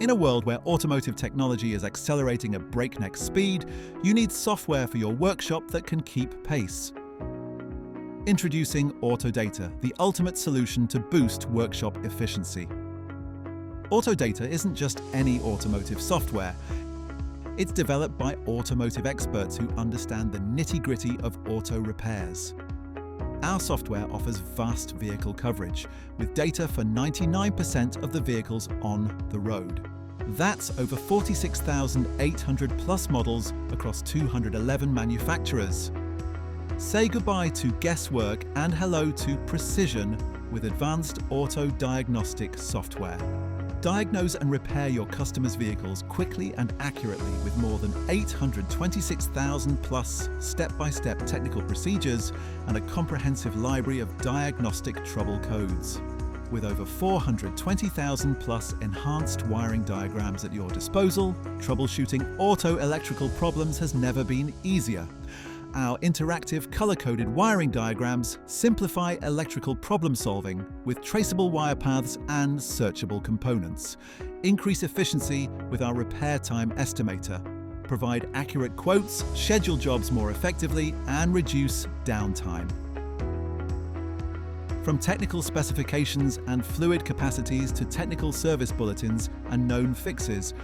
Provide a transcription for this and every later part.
In a world where automotive technology is accelerating at breakneck speed, you need software for your workshop that can keep pace. Introducing Autodata, the ultimate solution to boost workshop efficiency. Autodata isn't just any automotive software. It's developed by automotive experts who understand the nitty-gritty of auto repairs. Our software offers vast vehicle coverage, with data for 99% of the vehicles on the road. That's over 46,800 plus models across 211 manufacturers. Say goodbye to guesswork and hello to precision with advanced auto diagnostic software. Diagnose and repair your customers' vehicles quickly and accurately with more than 826,000 plus step-by-step technical procedures and a comprehensive library of diagnostic trouble codes. With over 420,000 plus enhanced wiring diagrams at your disposal, troubleshooting auto electrical problems has never been easier. Our interactive color-coded wiring diagrams simplify electrical problem solving with traceable wire paths and searchable components. Increase efficiency with our repair time estimator. Provide accurate quotes, schedule jobs more effectively, and reduce downtime. From technical specifications and fluid capacities to technical service bulletins and known fixes,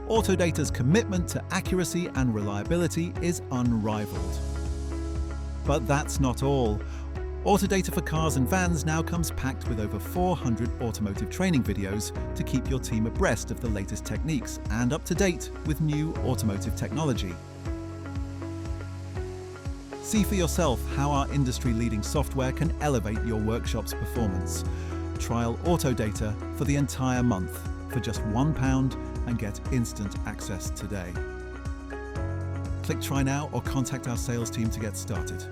Autodata's commitment to accuracy and reliability is unrivaled. But that's not all. Autodata for cars and vans now comes packed with over 400 automotive training videos to keep your team abreast of the latest techniques and up to date with new automotive technology. See for yourself how our industry-leading software can elevate your workshop's performance. Trial Autodata for the entire month for just £1 and get instant access today. Click Try Now or contact our sales team to get started.